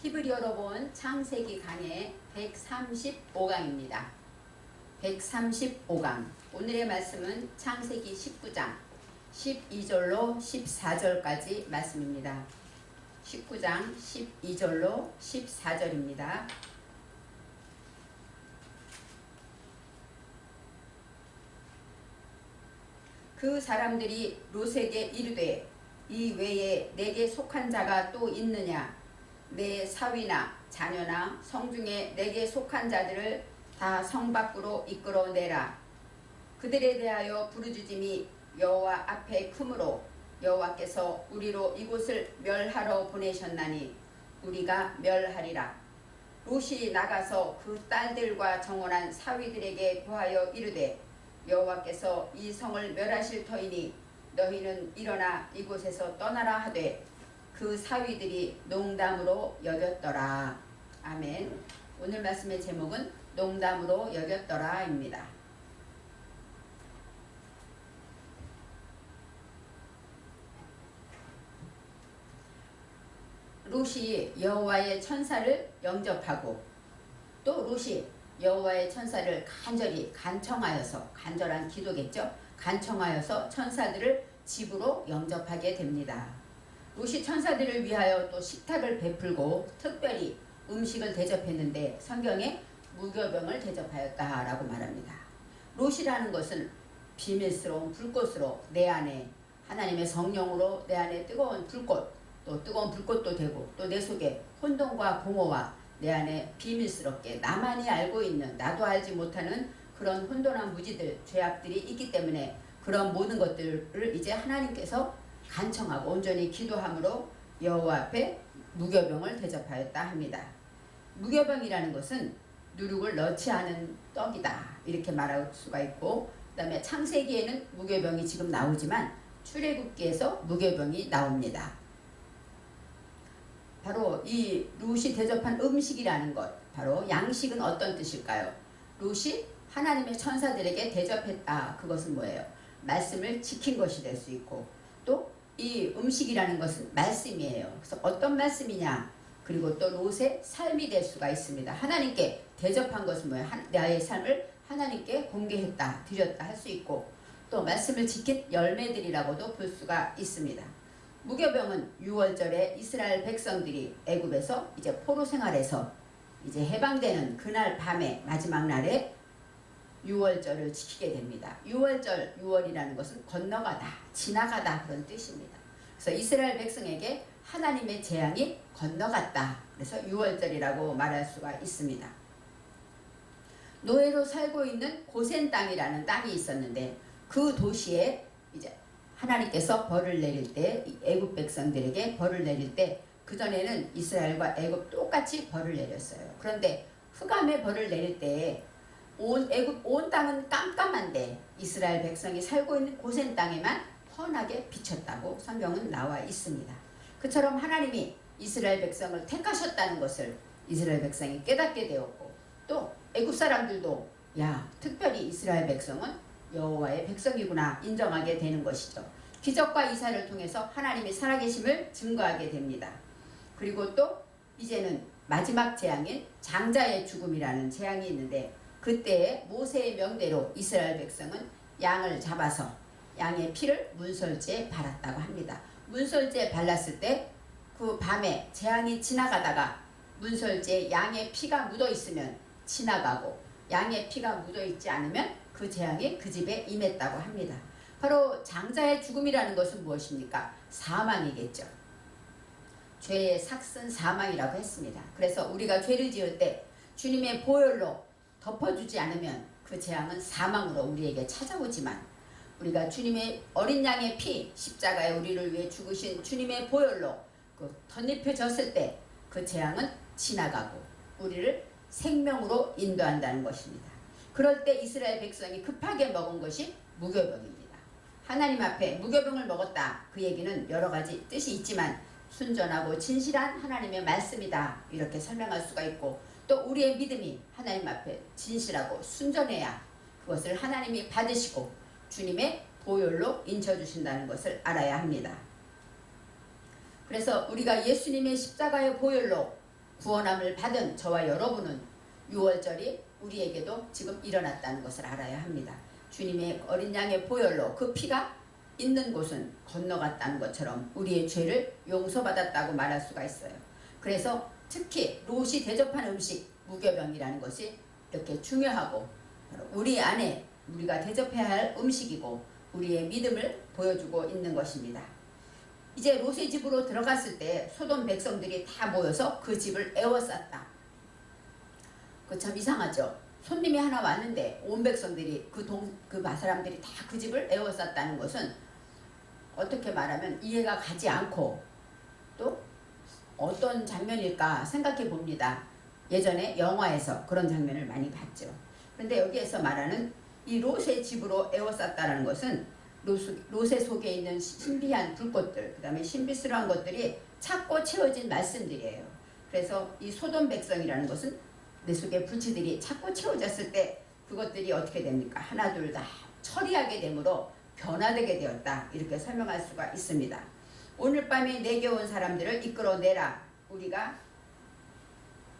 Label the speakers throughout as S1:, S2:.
S1: 히브리어로 본 창세기 강의 135강입니다. 135강. 오늘의 말씀은 창세기 19장 12절로 14절까지 말씀입니다. 19장 12절로 14절입니다. 그 사람들이 롯에게 이르되 이 외에 내게 속한 자가 또 있느냐? 내 사위나 자녀나 성중에 내게 속한 자들을 다 성 밖으로 이끌어내라. 그들에 대하여 부르짖음이 여호와 앞에 크므로 여호와께서 우리로 이곳을 멸하러 보내셨나니 우리가 멸하리라. 롯이 나가서 그 딸들과 정혼한 사위들에게 구하여 이르되 여호와께서 이 성을 멸하실 터이니 너희는 일어나 이곳에서 떠나라 하되 그 사위들이 농담으로 여겼더라. 아멘. 오늘 말씀의 제목은 농담으로 여겼더라 입니다. 롯이 여호와의 천사를 영접하고 또 롯이 여호와의 천사를 간절히 간청하여서, 간절한 기도겠죠. 간청하여서 천사들을 집으로 영접하게 됩니다. 롯이 천사들을 위하여 또 식탁을 베풀고 특별히 음식을 대접했는데 성경에 무교병을 대접하였다라고 말합니다. 롯이라는 것은 비밀스러운 불꽃으로 내 안에 하나님의 성령으로 내 안에 뜨거운 불꽃, 또 뜨거운 불꽃도 되고 또 내 속에 혼돈과 공허와 내 안에 비밀스럽게 나만이 알고 있는, 나도 알지 못하는 그런 혼돈한 무지들, 죄악들이 있기 때문에 그런 모든 것들을 이제 하나님께서 간청하고 온전히 기도함으로 여호와 앞에 무교병을 대접하였다 합니다. 무교병이라는 것은 누룩을 넣지 않은 떡이다 이렇게 말할 수가 있고, 그 다음에 창세기에는 무교병이 지금 나오지만 출애굽기에서 무교병이 나옵니다. 바로 이 롯이 대접한 음식이라는 것, 바로 양식은 어떤 뜻일까요? 롯이 하나님의 천사들에게 대접했다. 그것은 뭐예요? 말씀을 지킨 것이 될 수 있고, 또 이 음식이라는 것은 말씀이에요. 그래서 어떤 말씀이냐? 그리고 또 롯의 삶이 될 수가 있습니다. 하나님께 대접한 것은 뭐예요? 나의 삶을 하나님께 공개했다, 드렸다 할 수 있고, 또 말씀을 지킨 열매들이라고도 볼 수가 있습니다. 무교병은 6월절에 이스라엘 백성들이 애굽에서 이제 포로 생활에서 이제 해방되는 그날 밤에 마지막 날에 6월절을 지키게 됩니다. 6월절, 6월이라는 것은 건너가다, 지나가다 그런 뜻입니다. 그래서 이스라엘 백성에게 하나님의 재앙이 건너갔다. 그래서 6월절이라고 말할 수가 있습니다. 노예로 살고 있는 고센 땅이라는 땅이 있었는데 그 도시에 이제 하나님께서 벌을 내릴 때, 애굽 백성들에게 벌을 내릴 때 그전에는 이스라엘과 애굽 똑같이 벌을 내렸어요. 그런데 흑암의 벌을 내릴 때 애굽 온 땅은 깜깜한데 이스라엘 백성이 살고 있는 고센 땅에만 환하게 비쳤다고 성경은 나와 있습니다. 그처럼 하나님이 이스라엘 백성을 택하셨다는 것을 이스라엘 백성이 깨닫게 되었고, 또 애굽 사람들도 야, 특별히 이스라엘 백성은 여호와의 백성이구나 인정하게 되는 것이죠. 기적과 이사를 통해서 하나님의 살아계심을 증거하게 됩니다. 그리고 또 이제는 마지막 재앙인 장자의 죽음이라는 재앙이 있는데, 그때에 모세의 명대로 이스라엘 백성은 양을 잡아서 양의 피를 문설주에 발랐다고 합니다. 문설주에 발랐을 때 그 밤에 재앙이 지나가다가 문설주에 양의 피가 묻어 있으면 지나가고, 양의 피가 묻어 있지 않으면 그 재앙이 그 집에 임했다고 합니다. 바로 장자의 죽음이라는 것은 무엇입니까? 사망이겠죠. 죄의 삭슨 사망이라고 했습니다. 그래서 우리가 죄를 지을 때 주님의 보혈로 덮어주지 않으면 그 재앙은 사망으로 우리에게 찾아오지만, 우리가 주님의 어린 양의 피, 십자가에 우리를 위해 죽으신 주님의 보혈로 그 덧입혀졌을 때 그 재앙은 지나가고 우리를 생명으로 인도한다는 것입니다. 그럴 때 이스라엘 백성이 급하게 먹은 것이 무교병입니다. 하나님 앞에 무교병을 먹었다. 그 얘기는 여러 가지 뜻이 있지만 순전하고 진실한 하나님의 말씀이다 이렇게 설명할 수가 있고, 또 우리의 믿음이 하나님 앞에 진실하고 순전해야 그것을 하나님이 받으시고 주님의 보혈로 인쳐주신다는 것을 알아야 합니다. 그래서 우리가 예수님의 십자가의 보혈로 구원함을 받은 저와 여러분은 6월절이 우리에게도 지금 일어났다는 것을 알아야 합니다. 주님의 어린 양의 보혈로 그 피가 있는 곳은 건너갔다는 것처럼 우리의 죄를 용서받았다고 말할 수가 있어요. 그래서 특히 롯이 대접한 음식 무교병이라는 것이 이렇게 중요하고 우리 안에 우리가 대접해야 할 음식이고 우리의 믿음을 보여주고 있는 것입니다. 이제 롯의 집으로 들어갔을 때 소돔 백성들이 다 모여서 그 집을 에워쌌다. 그 참 이상하죠. 손님이 하나 왔는데 온 백성들이 그 사람들이 다 그 집을 에워쌌다는 것은 어떻게 말하면 이해가 가지 않고 또 어떤 장면일까 생각해 봅니다. 예전에 영화에서 그런 장면을 많이 봤죠. 그런데 여기에서 말하는 이 롯의 집으로 에워쌌다는 것은 롯의 속에 있는 신비한 불꽃들, 그 다음에 신비스러운 것들이 찾고 채워진 말씀들이에요. 그래서 이 소돔 백성이라는 것은 내 속에 불치들이 찾고 채워졌을 때 그것들이 어떻게 됩니까? 하나 둘 다 처리하게 되므로 변화되게 되었다. 이렇게 설명할 수가 있습니다. 오늘 밤에 내게 온 사람들을 이끌어내라. 우리가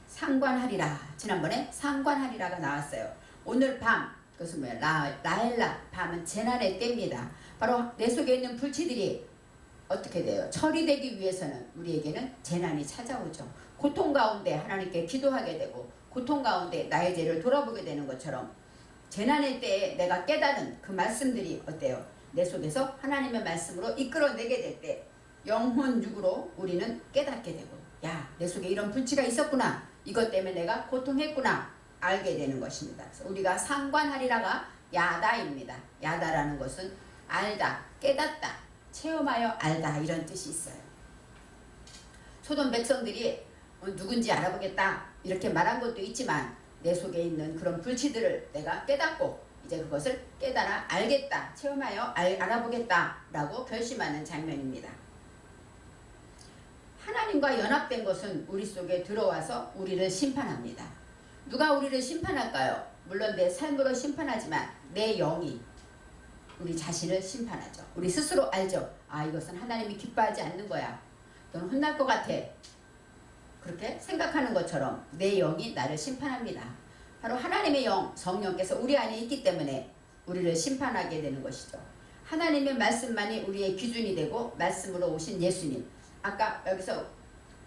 S1: 상관하리라. 지난번에 상관하리라가 나왔어요. 오늘 밤, 그것은 뭐야? 라엘라, 밤은 재난의 때입니다. 바로 내 속에 있는 불치들이 어떻게 돼요? 처리되기 위해서는 우리에게는 재난이 찾아오죠. 고통 가운데 하나님께 기도하게 되고 고통 가운데 나의 죄를 돌아보게 되는 것처럼 재난의 때에 내가 깨달은 그 말씀들이 어때요? 내 속에서 하나님의 말씀으로 이끌어내게 될 때 영혼 육으로 우리는 깨닫게 되고 야, 내 속에 이런 불치가 있었구나. 이것 때문에 내가 고통했구나. 알게 되는 것입니다. 그래서 우리가 상관하리라가 야다입니다. 야다라는 것은 알다, 깨닫다, 체험하여 알다 이런 뜻이 있어요. 소돔 백성들이 누군지 알아보겠다 이렇게 말한 것도 있지만 내 속에 있는 그런 불치들을 내가 깨닫고 이제 그것을 깨달아 알겠다, 체험하여 알아보겠다 라고 결심하는 장면입니다. 하나님과 연합된 것은 우리 속에 들어와서 우리를 심판합니다. 누가 우리를 심판할까요? 물론 내 삶으로 심판하지만 내 영이 우리 자신을 심판하죠. 우리 스스로 알죠. 아, 이것은 하나님이 기뻐하지 않는 거야. 너는 혼날 것 같아. 그렇게 생각하는 것처럼 내 영이 나를 심판합니다. 바로 하나님의 영, 성령께서 우리 안에 있기 때문에 우리를 심판하게 되는 것이죠. 하나님의 말씀만이 우리의 기준이 되고 말씀으로 오신 예수님. 아까 여기서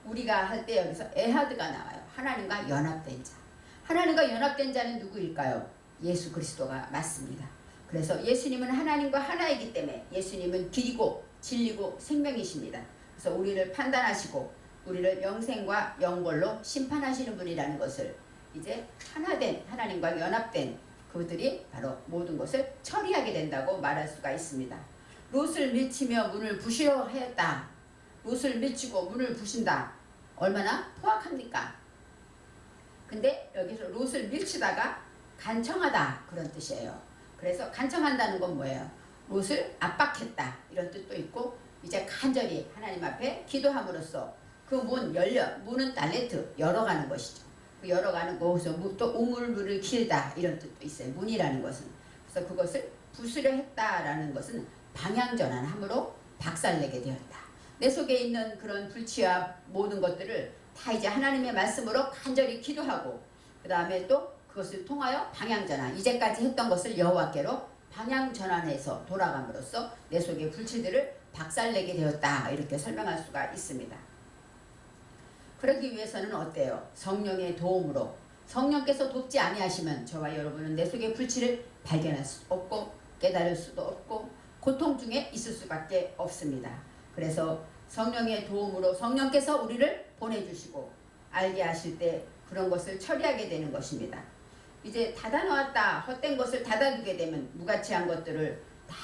S1: 우리가 할 때 여기서 에하드가 나와요. 하나님과 연합된 자. 하나님과 연합된 자는 누구일까요? 예수 그리스도가 맞습니다. 그래서 예수님은 하나님과 하나이기 때문에 예수님은 길이고 진리고 생명이십니다. 그래서 우리를 판단하시고 우리를 영생과 영벌로 심판하시는 분이라는 것을 이제 하나된 하나님과 연합된 그들이 바로 모든 것을 처리하게 된다고 말할 수가 있습니다. 롯을 밀치며 문을 부시려 하였다. 롯을 밀치고 문을 부신다. 얼마나 포악합니까? 근데 여기서 롯을 밀치다가 간청하다 그런 뜻이에요. 그래서 간청한다는 건 뭐예요? 롯을 압박했다 이런 뜻도 있고 이제 간절히 하나님 앞에 기도함으로써 그 문 열려 문은 달레트 열어가는 것이죠. 그 열어가는 거기서 또 우물물을 길다 이런 뜻도 있어요. 문이라는 것은. 그래서 그것을 부수려 했다라는 것은 방향전환함으로 박살내게 되었다. 내 속에 있는 그런 불치와 모든 것들을 다 이제 하나님의 말씀으로 간절히 기도하고 그 다음에 또 그것을 통하여 방향전환 이제까지 했던 것을 여호와께로 방향전환해서 돌아감으로써 내 속의 불치들을 박살내게 되었다 이렇게 설명할 수가 있습니다. 그러기 위해서는 어때요? 성령의 도움으로 성령께서 돕지 아니하시면 저와 여러분은 내 속의 불치를 발견할 수 없고 깨달을 수도 없고 고통 중에 있을 수밖에 없습니다. 그래서 성령의 도움으로 성령께서 우리를 보내주시고 알게 하실 때 그런 것을 처리하게 되는 것입니다. 이제 닫아놓았다 헛된 것을 닫아두게 되면 무가치한 것들을 다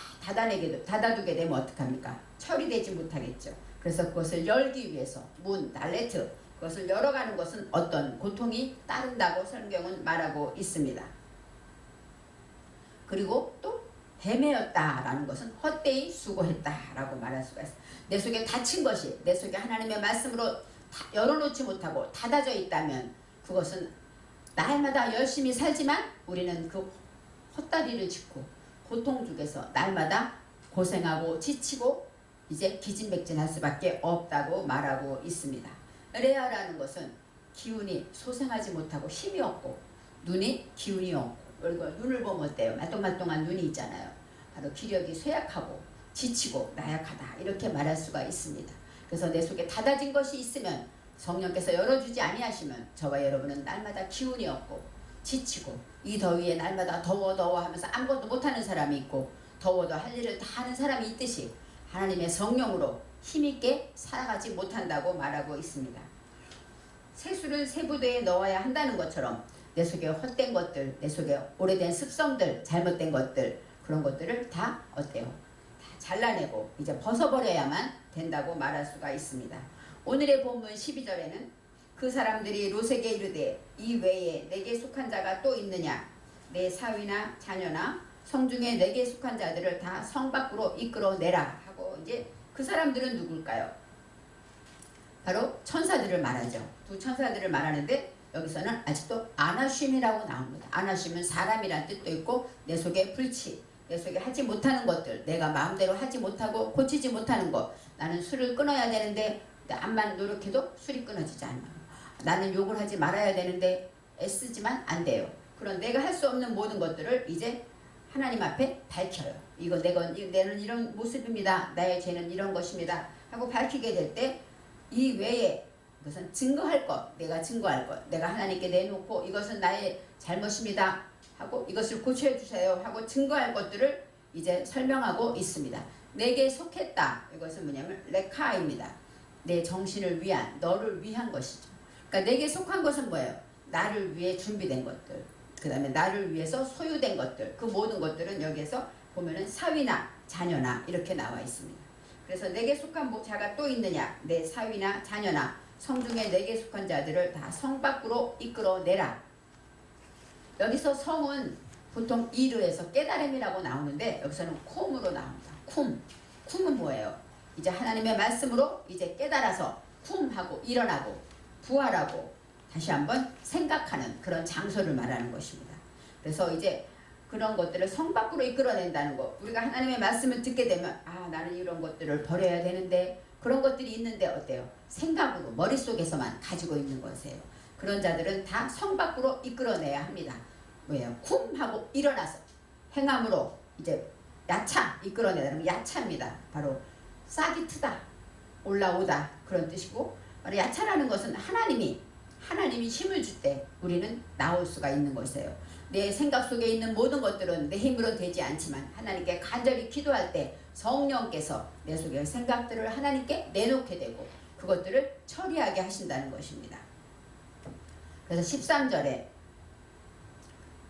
S1: 닫아두게 되면 어떡합니까? 처리되지 못하겠죠. 그래서 그것을 열기 위해서 문, 달레트 그것을 열어가는 것은 어떤 고통이 따른다고 성경은 말하고 있습니다. 그리고 또 헤매었다라는 것은 헛되이 수고했다라고 말할 수가 있어요. 내 속에 닫힌 것이 내 속에 하나님의 말씀으로 열어놓지 못하고 닫아져 있다면 그것은 날마다 열심히 살지만 우리는 그 헛다리를 짚고 고통 중에서 날마다 고생하고 지치고 이제 기진맥진할 수밖에 없다고 말하고 있습니다. 레아라는 것은 기운이 소생하지 못하고 힘이 없고 눈이 기운이 없고 그리고 눈을 보면 어때요? 말똥말똥한 눈이 있잖아요. 바로 기력이 쇠약하고 지치고 나약하다 이렇게 말할 수가 있습니다. 그래서 내 속에 닫아진 것이 있으면 성령께서 열어주지 아니하시면 저와 여러분은 날마다 기운이 없고 지치고 이 더위에 날마다 더워 하면서 아무것도 못하는 사람이 있고 더워도 할 일을 다 하는 사람이 있듯이 하나님의 성령으로 힘있게 살아가지 못한다고 말하고 있습니다. 세수를 세부대에 넣어야 한다는 것처럼 내 속에 헛된 것들, 내 속에 오래된 습성들, 잘못된 것들 그런 것들을 다 어때요? 다 잘라내고 이제 벗어버려야만 된다고 말할 수가 있습니다. 오늘의 본문 12절에는 그 사람들이 롯에게 이르되 이 외에 내게 속한 자가 또 있느냐 내 사위나 자녀나 성중에 내게 속한 자들을 다 성 밖으로 이끌어내라 하고 이제 그 사람들은 누굴까요? 바로 천사들을 말하죠. 두 천사들을 말하는데 여기서는 아직도 아나쉼이라고 나옵니다. 아나쉼은 사람이란 뜻도 있고 내 속에 불치, 내 속에 하지 못하는 것들, 내가 마음대로 하지 못하고 고치지 못하는 것. 나는 술을 끊어야 되는데 암만 노력해도 술이 끊어지지 않아요. 나는 욕을 하지 말아야 되는데 애쓰지만 안 돼요. 그런 내가 할 수 없는 모든 것들을 이제 하나님 앞에 밝혀요. 내는 이런 모습입니다. 나의 죄는 이런 것입니다. 하고 밝히게 될 때 이 외에 이것은 증거할 것, 내가 증거할 것, 내가 하나님께 내놓고 이것은 나의 잘못입니다. 하고 이것을 고쳐해 주세요. 하고 증거할 것들을 이제 설명하고 있습니다. 내게 속했다. 이것은 뭐냐면 레카입니다. 내 정신을 위한, 너를 위한 것이죠. 그러니까 내게 속한 것은 뭐예요? 나를 위해 준비된 것들. 그 다음에 나를 위해서 소유된 것들. 그 모든 것들은 여기에서 보면은 사위나 자녀나 이렇게 나와 있습니다. 그래서 내게 속한 자가 또 있느냐? 내 사위나 자녀나 성중에 내게 속한 자들을 다 성 밖으로 이끌어내라. 여기서 성은 보통 이르에서 깨달음이라고 나오는데 여기서는 쿰으로 나옵니다. 쿰은 뭐예요? 이제 하나님의 말씀으로 이제 깨달아서 쿰하고 일어나고 부활하고 다시 한번 생각하는 그런 장소를 말하는 것입니다. 그래서 이제 그런 것들을 성 밖으로 이끌어낸다는 것. 우리가 하나님의 말씀을 듣게 되면 나는 이런 것들을 버려야 되는데 그런 것들이 있는데 어때요? 생각으로 머릿속에서만 가지고 있는 것이에요. 그런 자들은 다 성 밖으로 이끌어내야 합니다. 뭐예요? 쿰하고 일어나서 행함으로 이제 야차 이끌어내다는 야차입니다. 바로 싹이 트다, 올라오다 그런 뜻이고 바로 야차라는 것은 하나님이 힘을 줄 때 우리는 나올 수가 있는 것이에요. 내 생각 속에 있는 모든 것들은 내 힘으로 되지 않지만 하나님께 간절히 기도할 때 성령께서 내 속의 생각들을 하나님께 내놓게 되고 그것들을 처리하게 하신다는 것입니다. 그래서 13절에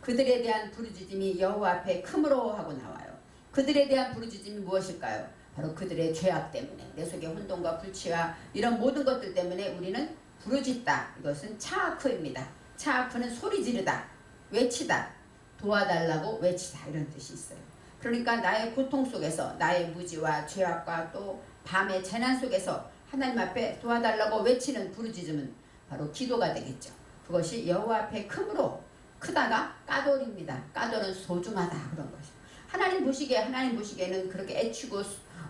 S1: 그들에 대한 부르짖음이 여호와 앞에 크므로 하고 나와요. 그들에 대한 부르짖음이 무엇일까요? 바로 그들의 죄악 때문에 내 속의 혼돈과 불치와 이런 모든 것들 때문에 우리는 부르짖다. 이것은 차아크입니다. 차아크는 소리 지르다, 외치다, 도와달라고 외치다 이런 뜻이 있어요. 그러니까 나의 고통 속에서 나의 무지와 죄악과 또 밤의 재난 속에서 하나님 앞에 도와달라고 외치는 부르짖음은 바로 기도가 되겠죠. 그것이 여호와 앞에 크므로 크다가 까돌입니다. 까돌은 소중하다 그런 것이죠. 하나님 보시기에는 그렇게 애치고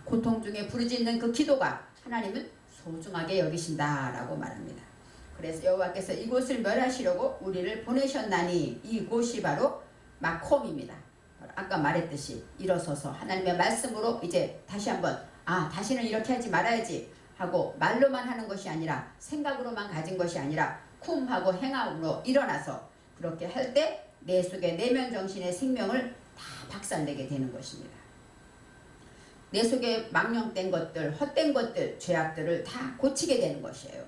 S1: 고통 중에 부르짖는 그 기도가 하나님은 소중하게 여기신다라고 말합니다. 그래서 여호와께서 이곳을 멸하시려고 우리를 보내셨나니 이곳이 바로 마콤입니다. 아까 말했듯이 일어서서 하나님의 말씀으로 이제 다시 한번 다시는 이렇게 하지 말아야지 하고 말로만 하는 것이 아니라 생각으로만 가진 것이 아니라 쿰하고 행함으로 일어나서 그렇게 할 때 내 속의 내면 정신의 생명을 다 박살내게 되는 것입니다. 내 속에 망령된 것들, 헛된 것들, 죄악들을 다 고치게 되는 것이에요.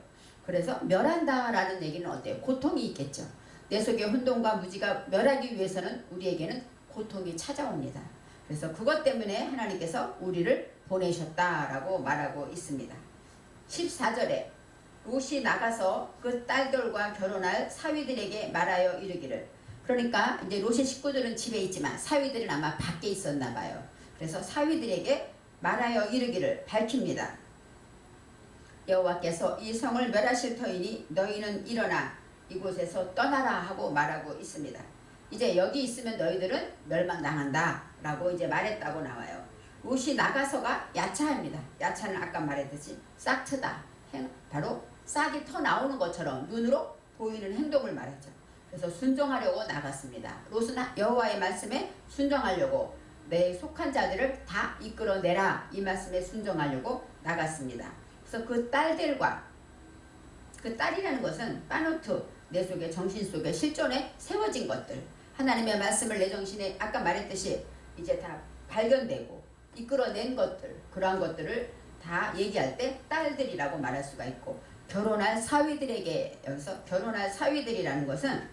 S1: 그래서 멸한다라는 얘기는 어때요? 고통이 있겠죠. 내 속의 혼돈과 무지가 멸하기 위해서는 우리에게는 고통이 찾아옵니다. 그래서 그것 때문에 하나님께서 우리를 보내셨다라고 말하고 있습니다. 14절에 롯이 나가서 그 딸들과 결혼할 사위들에게 말하여 이르기를. 그러니까 이제 롯의 식구들은 집에 있지만 사위들은 아마 밖에 있었나 봐요. 그래서 사위들에게 말하여 이르기를 밝힙니다. 여호와께서 이 성을 멸하실 터이니 너희는 일어나 이곳에서 떠나라 하고 말하고 있습니다. 이제 여기 있으면 너희들은 멸망당한다 라고 이제 말했다고 나와요. 롯이 나가서가 야차입니다. 야차는 아까 말했듯이 싹트다, 바로 싹이 터 나오는 것처럼 눈으로 보이는 행동을 말하죠. 그래서 순종하려고 나갔습니다. 롯은 여호와의 말씀에 순종하려고 내 속한 자들을 다 이끌어내라 이 말씀에 순종하려고 나갔습니다. 그래서 그 딸들과 그 딸이라는 것은 파노트 내 속에 정신 속에 실존에 세워진 것들 하나님의 말씀을 내 정신에 아까 말했듯이 이제 다 발견되고 이끌어낸 것들 그러한 것들을 다 얘기할 때 딸들이라고 말할 수가 있고 결혼할 사위들에게 여기서 결혼할 사위들이라는 것은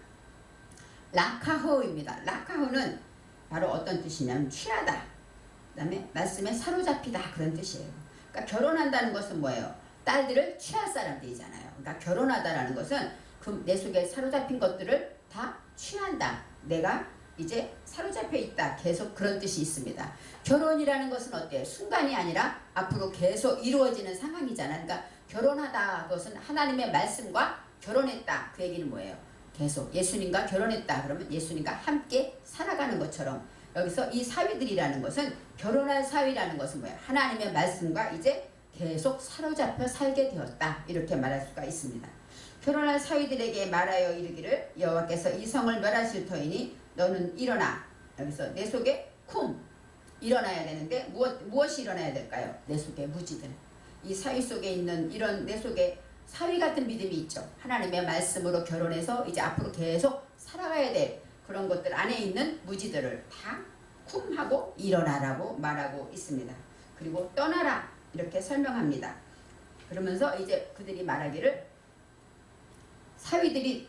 S1: 라카호입니다. 라카호는 바로 어떤 뜻이냐면 취하다 그 다음에 말씀에 사로잡히다 그런 뜻이에요. 그러니까 결혼한다는 것은 뭐예요? 딸들을 취할 사람들이잖아요. 그러니까 결혼하다라는 것은 그 내 속에 사로잡힌 것들을 다 취한다. 내가 이제 사로잡혀 있다. 계속 그런 뜻이 있습니다. 결혼이라는 것은 어때요? 순간이 아니라 앞으로 계속 이루어지는 상황이잖아. 그러니까 결혼하다 그것은 하나님의 말씀과 결혼했다. 그 얘기는 뭐예요? 계속 예수님과 결혼했다. 그러면 예수님과 함께 살아가는 것처럼 여기서 이 사위들이라는 것은 결혼할 사위라는 것은 뭐예요? 하나님의 말씀과 이제 계속 사로잡혀 살게 되었다. 이렇게 말할 수가 있습니다. 결혼할 사위들에게 말하여 이르기를 여호와께서 이 성을 멸하실 터이니 너는 일어나. 여기서 내 속에 일어나야 되는데 무엇이 일어나야 될까요? 내 속에 무지들. 이 사위 속에 있는 이런 내 속에 사위 같은 믿음이 있죠. 하나님의 말씀으로 결혼해서 이제 앞으로 계속 살아가야 될 그런 것들 안에 있는 무지들을 다 하고 일어나라고 말하고 있습니다. 그리고 떠나라 이렇게 설명합니다. 그러면서 이제 그들이 말하기를 사위들이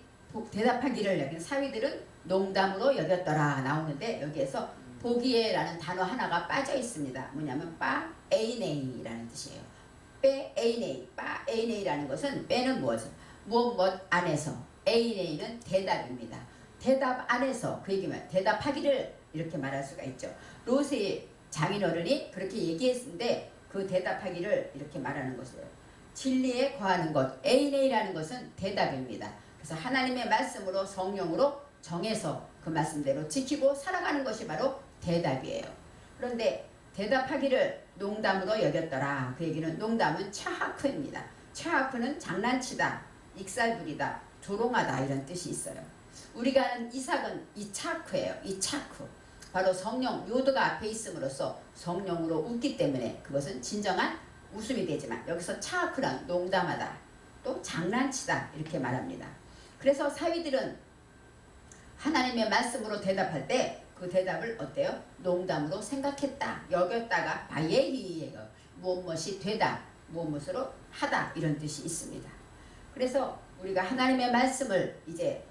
S1: 대답하기를 여기 사위들은 농담으로 여겼더라 나오는데 여기에서 보기에라는 단어 하나가 빠져 있습니다. 뭐냐면 빠에이네이라는 뜻이에요. 빼에이네이, 빠에이네이라는 것은 빼는 무엇을 무엇 안에서 에이네이는 대답입니다. 대답 안에서 그 얘기면 대답하기를 이렇게 말할 수가 있죠. 롯의 장인어른이 그렇게 얘기했는데 그 대답하기를 이렇게 말하는 것이에요. 진리에 거하는 것, 에이네이라는 것은 대답입니다. 그래서 하나님의 말씀으로 성령으로 정해서 그 말씀대로 지키고 살아가는 것이 바로 대답이에요. 그런데 대답하기를 농담으로 여겼더라. 그 얘기는 농담은 차하크입니다. 차하크는 장난치다, 익살부리다, 조롱하다 이런 뜻이 있어요. 우리가 아는 이삭은 이차크예요. 이차크. 바로 성령 요드가 앞에 있음으로써 성령으로 웃기 때문에 그것은 진정한 웃음이 되지만 여기서 차크란 농담하다 또 장난치다 이렇게 말합니다. 그래서 사위들은 하나님의 말씀으로 대답할 때 그 대답을 어때요? 농담으로 생각했다 여겼다가 바예히예요. 무엇이 되다 무엇으로 하다 이런 뜻이 있습니다. 그래서 우리가 하나님의 말씀을 이제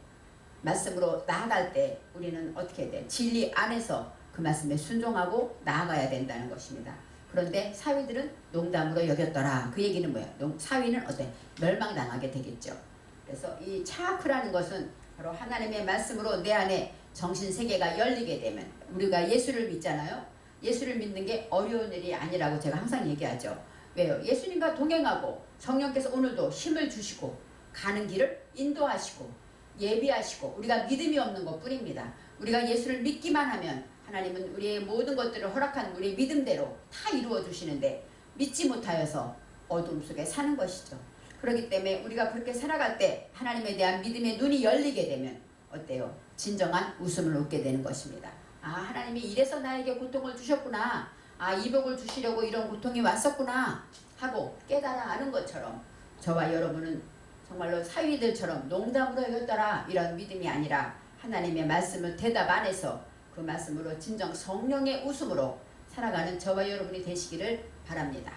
S1: 말씀으로 나아갈 때 우리는 어떻게 돼? 진리 안에서 그 말씀에 순종하고 나아가야 된다는 것입니다. 그런데 사위들은 농담으로 여겼더라. 그 얘기는 뭐예요? 사위는 어때? 멸망당하게 되겠죠. 그래서 이 차크라는 것은 바로 하나님의 말씀으로 내 안에 정신세계가 열리게 되면 우리가 예수를 믿잖아요. 예수를 믿는 게 어려운 일이 아니라고 제가 항상 얘기하죠. 왜요? 예수님과 동행하고 성령께서 오늘도 힘을 주시고 가는 길을 인도하시고 예비하시고 우리가 믿음이 없는 것 뿐입니다. 우리가 예수를 믿기만 하면 하나님은 우리의 모든 것들을 허락한 우리의 믿음대로 다 이루어 주시는데 믿지 못하여서 어둠 속에 사는 것이죠. 그렇기 때문에 우리가 그렇게 살아갈 때 하나님에 대한 믿음의 눈이 열리게 되면 어때요? 진정한 웃음을 웃게 되는 것입니다. 아, 하나님이 이래서 나에게 고통을 주셨구나. 아, 이복을 주시려고 이런 고통이 왔었구나 하고 깨달아 아는 것처럼 저와 여러분은 정말로 사위들처럼 농담으로 여겼더라 이런 믿음이 아니라 하나님의 말씀을 대답 안에서 그 말씀으로 진정 성령의 웃음으로 살아가는 저와 여러분이 되시기를 바랍니다.